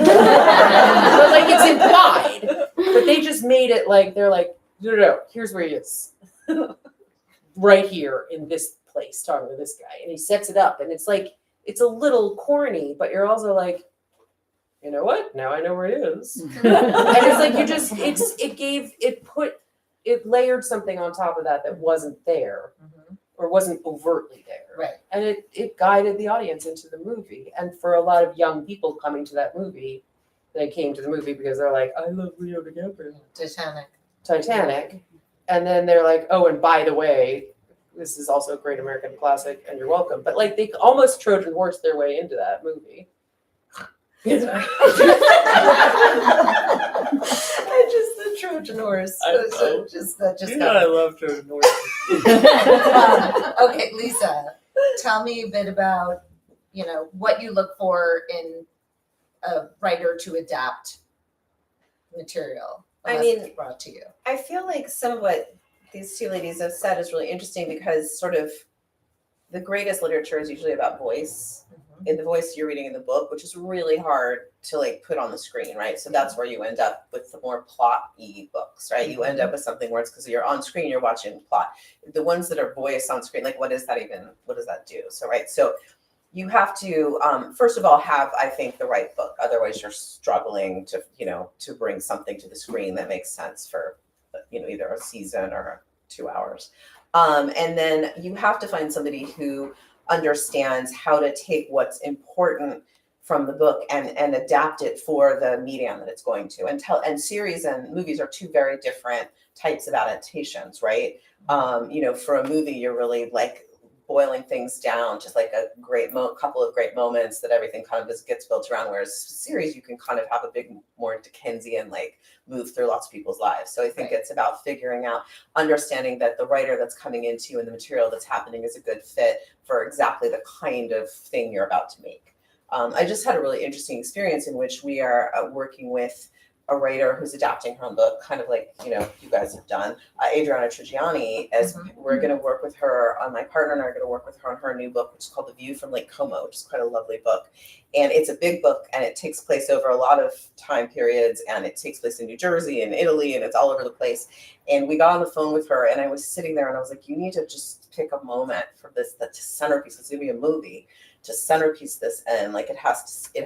like, it's implied. But they just made it like, they're like, no, here's where he is. Right here in this place, talking to this guy. And he sets it up. And it's like, it's a little corny, but you're also like, you know what? Now I know where he is. And it's like, it layered something on top of that wasn't there Mhm. or wasn't overtly there. Right. And it guided the audience into the movie. And for a lot of young people coming to that movie, they came to the movie because they're like, I love Leo DiCaprio. Titanic. And then they're like, oh, and by the way, this is also a great American classic and you're welcome. But like, they almost Trojan horse their way into that movie. I just the Trojan horse. Just I love Trojan horse. Okay, Lisa. tell me a bit about, what you look for in a writer to adapt material. I unless mean, it's brought to you. I feel like some of what these two ladies have said is really interesting because sort of the greatest literature is usually about voice. In the voice you're reading in the book, which is really hard to like put on the screen, right? So that's where you end up with the more plot-y books, right? You end up with something where it's because you're on screen, you're watching plot. The ones that are voice on screen, like what does that do? So, right. So you have to, first of all, have, I think, the right book. Otherwise you're struggling to, to bring something to the screen that makes sense for, either a season or 2 hours. And then you have to find somebody who understands how to take what's important from the book and adapt it for the medium that it's going to. And series and movies are two very different types of adaptations, right? For a movie, you're really like boiling things down, just like a great couple of great moments that everything kind of gets built around. Whereas series, you can kind of have a big, more Dickensian, like move through lots of people's lives. So I think it's about figuring out, understanding that the writer that's coming into you and the material that's happening is a good fit for exactly the kind of thing you're about to make. I just had a really interesting experience in which we are working with a writer who's adapting her own book, kind of like, you guys have done, Adriana Trigiani, as we're going to work with her, my partner and I are going to work with her on her new book, which is called The View from Lake Como, which is quite a lovely book. And it's a big book and it takes place over a lot of time periods and it takes place in New Jersey and Italy and it's all over the place. And we got on the phone with her and I was sitting there and I was like, you need to just pick a moment for this, the centerpiece. It's going to be a movie to centerpiece this in. Like it has to,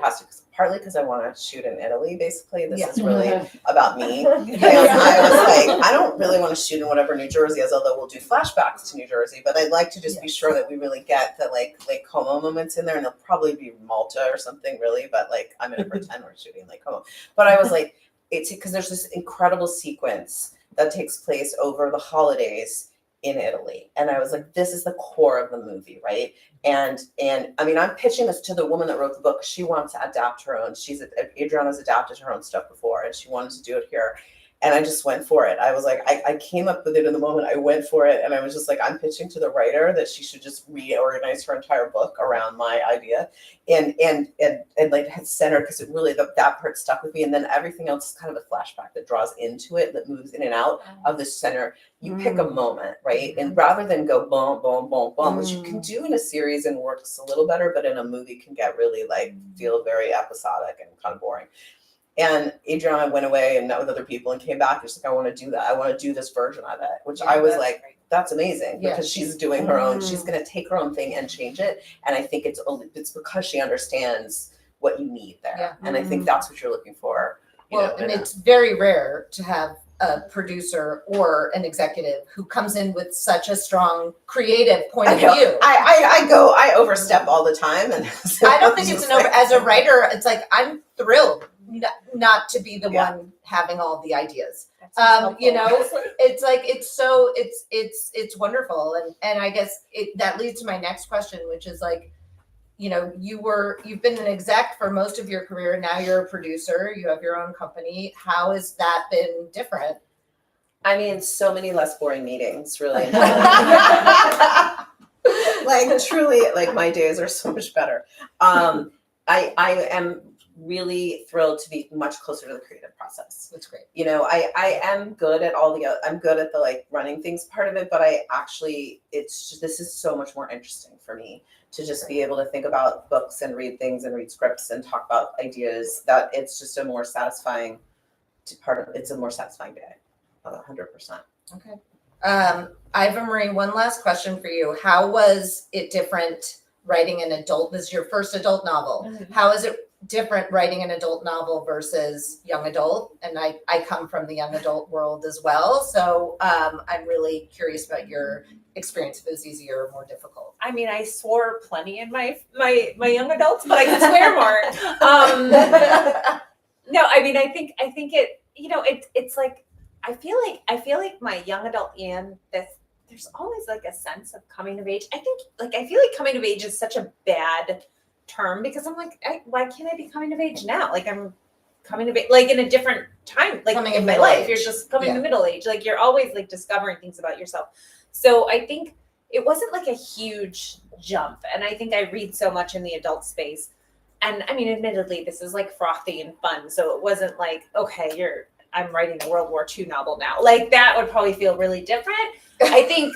partly because I want to shoot in Italy, basically. This is really about me. And I was like, I don't really want to shoot in whatever New Jersey is, although we'll do flashbacks to New Jersey, but I'd like to just be sure that we really get the like Como moments in there, and they'll probably be Malta or something really, but like I'm going to pretend we're shooting Lake Como. But I was like, it's because there's this incredible sequence that takes place over the holidays in Italy. And I was like, this is the core of the movie, right? And I mean, I'm pitching this to the woman that wrote the book. She wants to adapt her own. Adriana's adapted her own stuff before and she wanted to do it here. And I just went for it. I was like, I came up with it in the moment. I went for it. And I was just like, I'm pitching to the writer that she should just reorganize her entire book around my idea and like had centered, because it really, that part stuck with me. And then everything else is kind of a flashback that draws into it, that moves in and out of the center. You pick a moment, right? And rather than go boom, boom, boom, boom, which you can do in a series and works a little better, but in a movie can get really like, feel very episodic and kind of boring. And Adriana went away and met with other people and came back. And she's like, I want to do that. I want to do this version of it, which I was like, that's amazing, because she's doing her own, she's going to take her own thing and change it. And I think it's because she understands what you need there. Yeah. And I think that's what you're looking for. And it's very rare to have a producer or an executive who comes in with such a strong creative point of view. I overstep all the time. And so I don't think it's as a writer, it's like, I'm thrilled not to be the one having all the ideas. It's like, it's wonderful. And I guess that leads to my next question, which is like, you've been an exec for most of your career. Now you're a producer, you have your own company. How has that been different? I mean, so many less boring meetings, really. Like truly, like my days are so much better. I am really thrilled to be much closer to the creative process. That's great. I am good at I'm good at the like running things part of it, but this is so much more interesting for me to just be able to think about books and read things and read scripts and talk about ideas. That it's just a more satisfying it's a more satisfying day. 100%. Okay. Iva-Marie, one last question for you. How was it different writing an adult? This is your first adult novel. Mm-hmm. How is it different writing an adult novel versus young adult? And I come from the young adult world as well. So I'm really curious about your experience, if it was easier or more difficult. I mean, I swore plenty in my young adults, but I can swear more. No, I mean, I think it, it's like, I feel like my young adult and there's always like a sense of coming of age. I feel like coming of age is such a bad term, because I'm like, why can't I be coming of age now? Like I'm coming of age, like in a different time, like in my life, you're just coming to middle age. Like you're always like discovering things about yourself. So I think it wasn't like a huge jump. And I think I read so much in the adult space. And I mean, admittedly, this is like frothy and fun. So it wasn't like, okay, I'm writing a World War II novel now. Like that would probably feel really different. I think,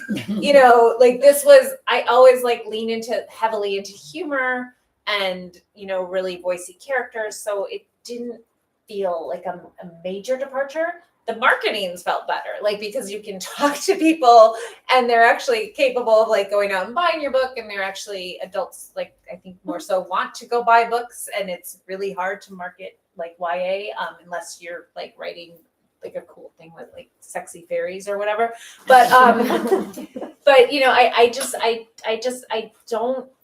like this was, I always like lean heavily into humor and, really voicey characters. So it didn't feel like a major departure. The marketings felt better, like because you can talk to people and they're actually capable of like going out and buying your book, and they're actually adults, like I think more so want to go buy books, and it's really hard to market like YA unless you're like writing like a cool thing with like sexy fairies or whatever. But but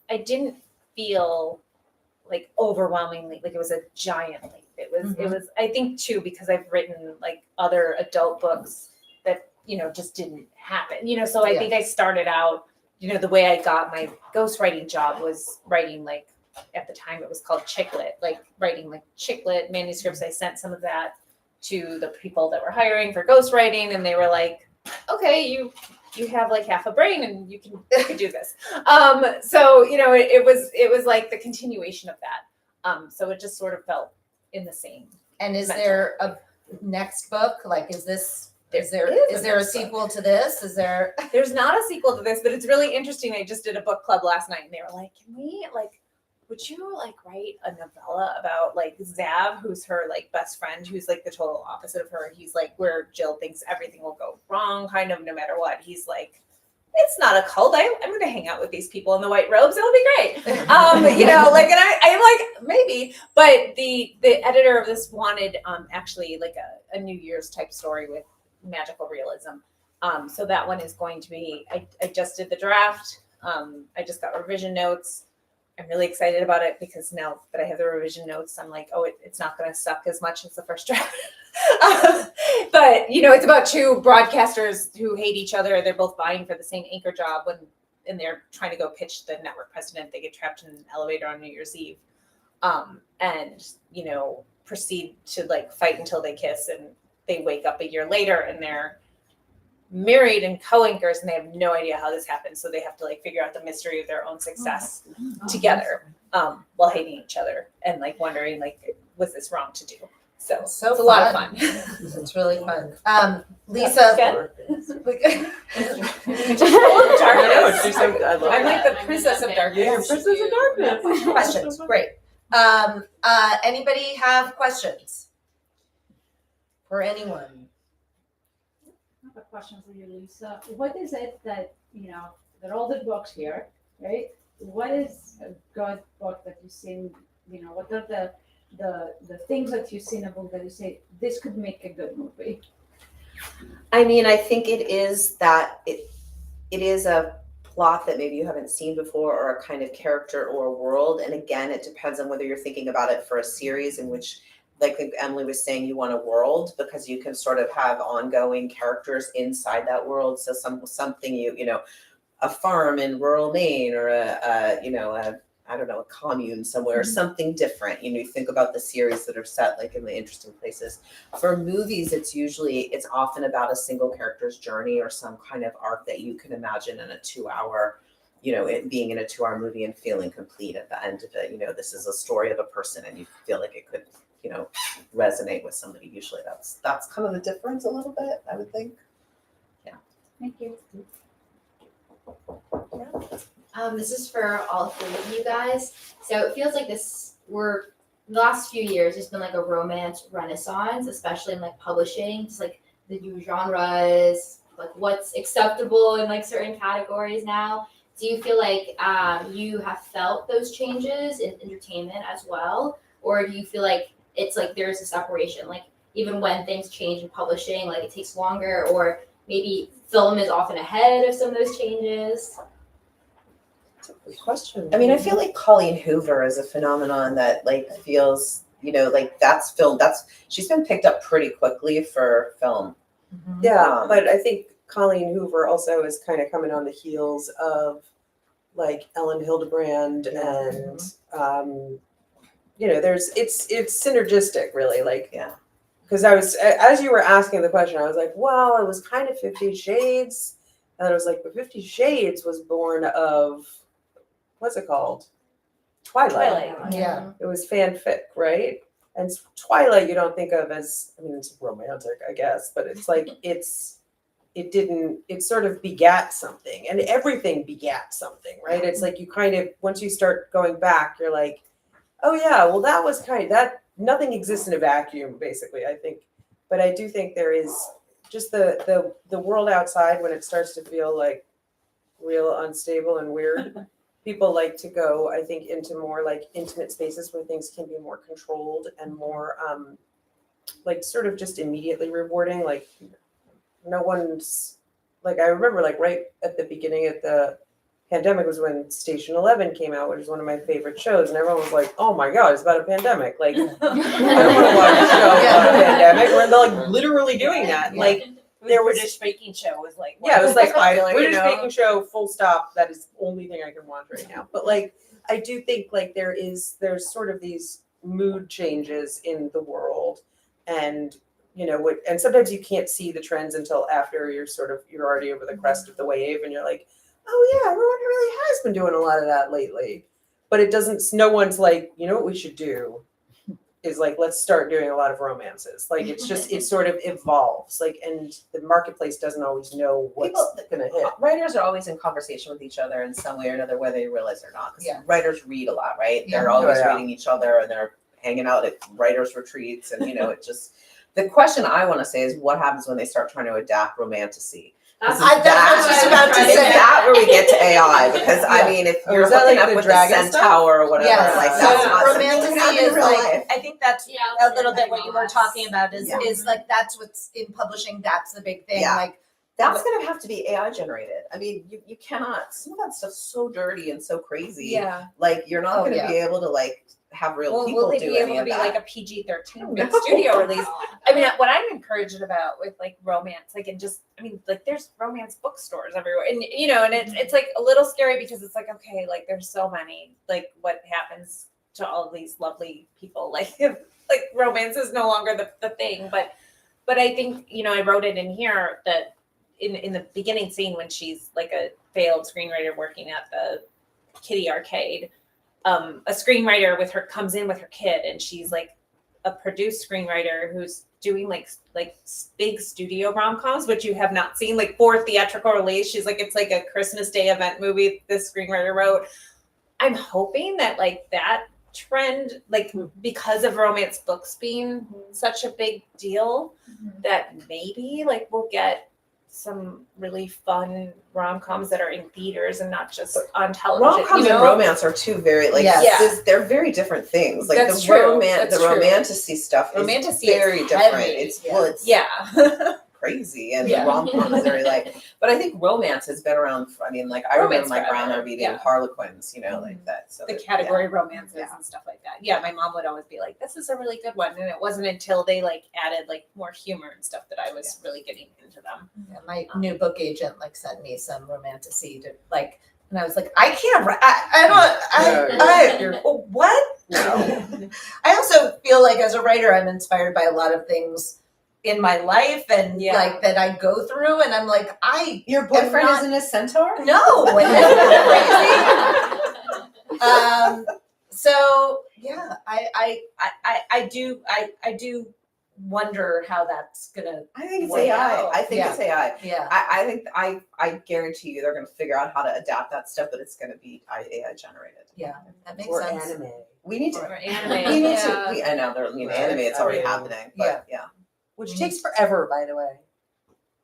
I didn't feel like overwhelmingly like it was a giant leap. It was I think too because I've written like other adult books that just didn't happen. So I think I started out the way I got my ghostwriting job was writing like at the time it was called chicklit, like writing like chicklit manuscripts. I sent some of that to the people that were hiring for ghostwriting, and they were like, okay, you have like half a brain and you can do this. So it was like the continuation of that. So it just sort of felt in the same. And is there a next book? Like, is there a sequel to this? Is there? There's not a sequel to this, but it's really interesting. I just did a book club last night, and they were like, "Can we would you like write a novella about like Zav, who's her like best friend, who's like the total opposite of her? He's like where Jill thinks everything will go wrong, kind of no matter what. He's like, it's not a cult. I'm going to hang out with these people in the white robes. It'll be great. And I'm like, maybe. But the editor of this wanted actually like a New Year's type story with magical realism. So that one is going to be, I just did the draft. I just got revision notes. I'm really excited about it because now that I have the revision notes, I'm like, oh, it's not going to suck as much as the first draft. But, it's about two broadcasters who hate each other. They're both vying for the same anchor job and they're trying to go pitch the network president. They get trapped in an elevator on New Year's Eve and, proceed to like fight until they kiss, and they wake up a year later and they're married and co-anchors, and they have no idea how this happened. So they have to like figure out the mystery of their own success together while hating each other and like wondering like, was this wrong to do? So it's a lot of fun. It's really fun. Lisa. I'm like the princess of darkness. Yeah, princess of darkness. Questions, great. Anybody have questions for anyone? I have a question for you, Lisa. What is it that, there are all the books here, right? What is a good book that you've seen, what are the things that you see in a book that you say, this could make a good movie? I mean, I think it is that it is a plot that maybe you haven't seen before, or a kind of character or a world. And again, it depends on whether you're thinking about it for a series in which, like Emily was saying, you want a world because you can sort of have ongoing characters inside that world. So something a farm in rural Maine, or a commune somewhere, or something different. You think about the series that are set like in the interesting places. For movies, it's often about a single character's journey or some kind of arc that you can imagine in a 2-hour, it being in a 2-hour movie and feeling complete at the end of it. This is a story of a person and you feel like it could, resonate with somebody. Usually that's kind of the difference a little bit, I would think. Yeah. Thank you. This is for all three of you guys. So it feels like the last few years, there's been like a romance renaissance, especially in like publishing, just like the new genres, like what's acceptable in like certain categories now. Do you feel like you have felt those changes in entertainment as well? Or do you feel like it's like there's a separation, like even when things change in publishing, like it takes longer, or maybe film is often ahead of some of those changes? That's a good question. I mean, I feel like Colleen Hoover is a phenomenon that like feels, like that's film. She's been picked up pretty quickly for film. Yeah, but I think Colleen Hoover also is kind of coming on the heels of like Ellen Hildebrand and it's synergistic really, like because I was, as you were asking the question, I was like, well, it was kind of 50 Shades And I was like, but 50 Shades was born of, what's it called? Twilight. Yeah. It was fanfic, right? And Twilight, you don't think of as, I mean, it's romantic, I guess, but it's like, it sort of begat something, and everything begat something, right? It's like you kind of, once you start going back, you're like, oh yeah, well that was nothing exists in a vacuum, basically, I think. But I do think there is just the world outside, when it starts to feel like real unstable and weird. People like to go, I think, into more like intimate spaces where things can be more controlled and more like sort of just immediately rewarding. Like no one's like, I remember like right at the beginning of the pandemic was when Station 11 came out, which is one of my favorite shows, and everyone was like, oh my god, it's about a pandemic. Like I don't want to watch a show about a pandemic where they're like literally doing that. Yeah. Like there was British baking show was like yeah, it was like popular, British baking show, full stop. That is the only thing I can watch right now. But like, I do think like there's sort of these mood changes in the world, and you know what? And sometimes you can't see the trends until after you're already over the crest of the wave, and you're like, oh yeah, everyone really has been doing a lot of that lately. But it doesn't. No one's like, you know what we should do is like, let's start doing a lot of romances. Like it's just, it sort of evolves. Like, and the marketplace doesn't always know what's gonna hit. Writers are always in conversation with each other in some way or another, whether they realize it or not. 'Cause Yeah. writers read a lot, right? Yeah. They're always Oh, yeah. reading each other, and they're hanging out at writers' retreats, and you know, it just. The question I want to say is, what happens when they start trying to adapt romantasy? That's I was just about to Is say. that where we get to AI? Because Yeah. I mean, if Oh, you're is that hooking like up the with the dragon stuff? centaur or whatever, Yes. like So that's not something that romantasy happens in is real like, life. I think that's Yeah, a little bit what you were talking about is Yeah. is like that's what's in publishing. That's the big thing. Yeah. Like That's gonna have to be AI generated. I mean, you cannot. Some of that stuff's so dirty and so crazy. Yeah. Like you're not Oh, gonna yeah. be able to like have real Well, people will they do be any able to of be that. like a PG-13 No. studio release? I mean, what I'm encouraged about with like romance, like, and just, I mean, like there's romance bookstores everywhere, and you know, and it's like a little scary because it's like, okay, like there's so many, like what happens to all of these lovely people, like if like romance is no longer the thing, but I think, you know, I wrote it in here that in the beginning scene when she's like a failed screenwriter working at the kiddie arcade, a screenwriter comes in with her kid, and she's like a produced screenwriter who's doing like big studio rom-coms, which you have not seen, like for theatrical release. She's like, it's like a Christmas Day event movie this screenwriter wrote. I'm hoping that like that trend, like because of romance books being such a big deal, that maybe like we'll get some really fun rom-coms that are in theaters and not just on television. Rom-coms you know? and romance are two very like Yes. they're very different things. Like That's the true. romance, the That's true. romantasy stuff Romantasy is very is different. heavy. It's Yeah. well, it's Yeah. crazy, and Yeah. the rom-coms are like. But I think romance has been around. I mean, like I Romance remember my forever. grandma reading Yeah. Harlequins, you know, like that. So The that- category romances Yeah. and stuff like that. Yeah, my mom would always be like, this is a really good one. And it wasn't until they like added like more humor and stuff that I was really getting into them. yeah, my new book agent like sent me some romantasy to like, and I was like, I can't write. What? No. I also feel like as a writer, I'm inspired by a lot of things in my life and Yeah. like that I go through, and I'm like, Your boyfriend not- isn't a centaur? no, isn't that crazy? So yeah, I do wonder how that's gonna. I think it's Well, AI. yeah. I think Yeah. it's AI. Yeah. I think I guarantee you they're going to figure out how to adapt that stuff, but it's going to be AI generated. Yeah, that makes Or sense. anime. We need to. Or anime. We need yeah. to. I know they're. I mean, Right. anime. It's already I mean, happening. But yeah. Which takes forever, by the way.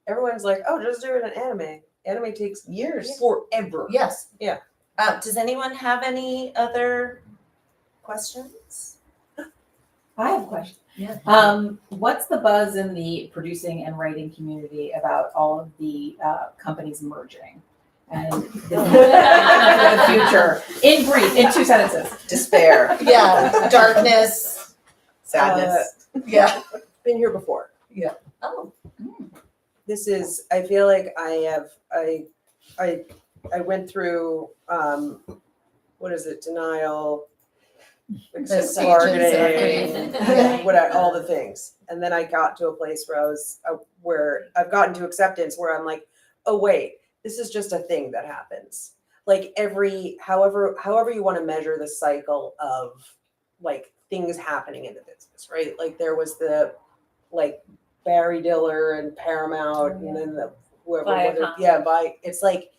Everyone's like, oh, just do it in anime. Anime takes Years. forever. Yes. Yeah. Does anyone have any other questions? I have a question. Yeah. What's the buzz in the producing and writing community about all of the companies merging and the future? In brief, in 2 sentences. Despair. Yeah. Darkness. Sadness. Yeah. Been here before. Oh. This is, I feel like I went through, what is it, denial, stages of bargaining, grief. all the things. And then I got to a place where where I've gotten to acceptance where I'm like, oh wait, this is just a thing that happens. Like however you want to measure the cycle of like things happening in the business, right? Like there was the like Barry Diller and Paramount, and then the whoever, it's like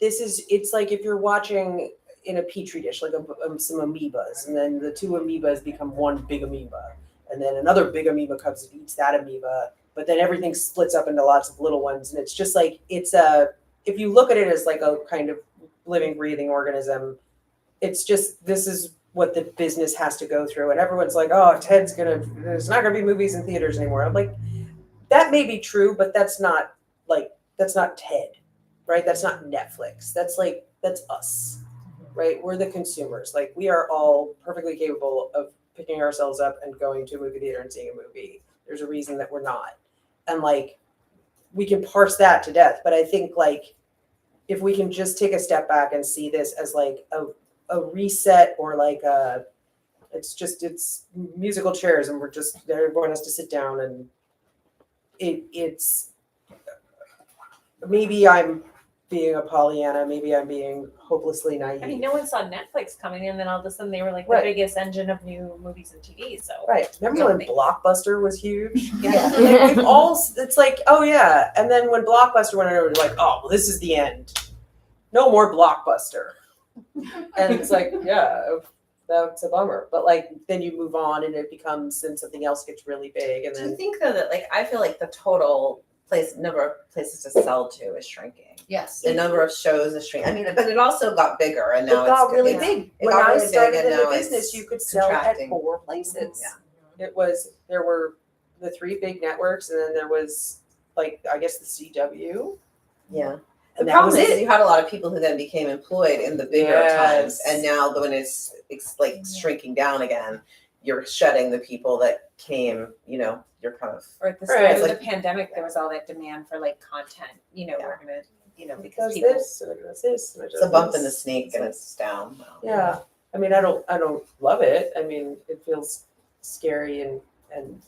it's like if you're watching in a petri dish, like some amoebas, and then the two amoebas become one big amoeba, and then another big amoeba comes and eats that amoeba, but then everything splits up into lots of little ones, and it's just like if you look at it as like a kind of living, breathing organism, it's just this is what the business has to go through, and everyone's like, oh, there's not gonna be movies in theaters anymore. I'm like, that may be true, but that's not TED, right? That's not Netflix. That's us, right? We're the consumers. Like we are all perfectly capable of picking ourselves up and going to a movie theater and seeing a movie. There's a reason that we're not. And like, we can parse that to death. But I think like, if we can just take a step back and see this as like a reset or like it's musical chairs and everyone has to sit down and it's maybe I'm being a Pollyanna, maybe I'm being hopelessly naive. I mean, no one saw Netflix coming in, then all of a sudden they were like Right. the biggest engine of new movies and TV. So Right. Remember when Something. Blockbuster was huge? Yeah. Like, it's like, oh yeah. And then when Blockbuster went over, like, oh, well, this is the end. No more Blockbuster. And it's like, yeah, that's a bummer. But like, then you move on and it becomes, then something else gets really big. And Do you then, think though that like I feel like the total number of places to sell to is shrinking. Yes. The number of shows is shrinking. I mean, but it also got bigger and now it got it's really it's- big. It When got I really big started and in the now business, it's you could sell contracting. at 4 places. Yeah. There were the 3 big networks, and then there was like, I guess the CW. Yeah. The And that problem was is it. you had a lot of people who then became employed in the bigger times, Yes. and now when it's like shrinking down again, you're shedding the people that came. You're kind of or at the Right. start of Like- the pandemic, there was all that demand for like content. Yeah. We're gonna, It because does people. this, and it does this, and it it's does a bump this. in the snake and it's down. Now. Yeah, I mean, I don't love it. I mean, it feels scary and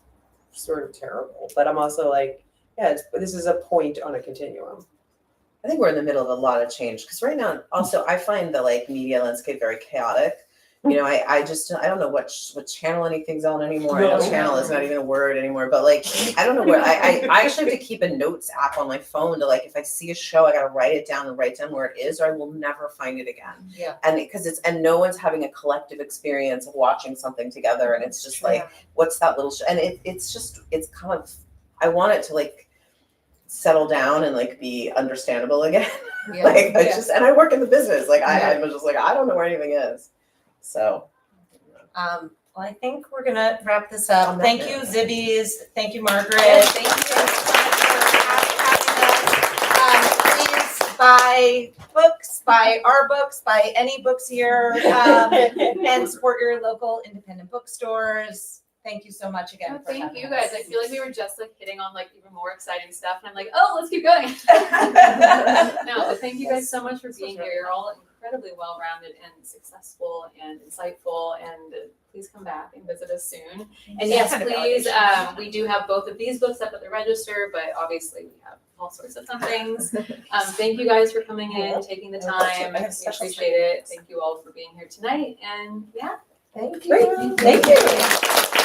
sort of terrible. But I'm also like, yeah, this is a point on a continuum. I think we're in the middle of a lot of change because right now, also, I find the like media landscape very chaotic. I don't know what channel anything's on anymore. I know No. channel is not even a word anymore, but like I don't know where I actually have to keep a notes app on my phone to like if I see a show, I gotta write it down and write down where it is, or I will never find it again. Yeah. And because no one's having a collective experience of watching something together, and it's just like what's that little and it's kind of I want it to like settle down and like be understandable again. Yeah. Like and I work in the business. Like I was just like I don't know where anything is. So Well, I think we're gonna wrap this up. On that Thank note. you, Zibbies. Thank you, Margaret. Yes, thank you so much for having us. Please buy books, buy our books, buy any books here, and support your local independent bookstores. Thank you so much again. Oh, for thank having you guys. us. I feel like we were just like hitting on like even more exciting stuff, and I'm like, oh, let's keep going. No, but thank you guys so much for being here. You're all incredibly well-rounded and successful and insightful, and please come back and visit us soon. And yes, Kind of please, validation. we do have both of these books up at the register, but obviously we have all sorts of fun things. Thank you guys for coming in, taking the time. I have We special appreciate it. Thank you all for being here tonight, and yeah. Thank you. Great, thank you.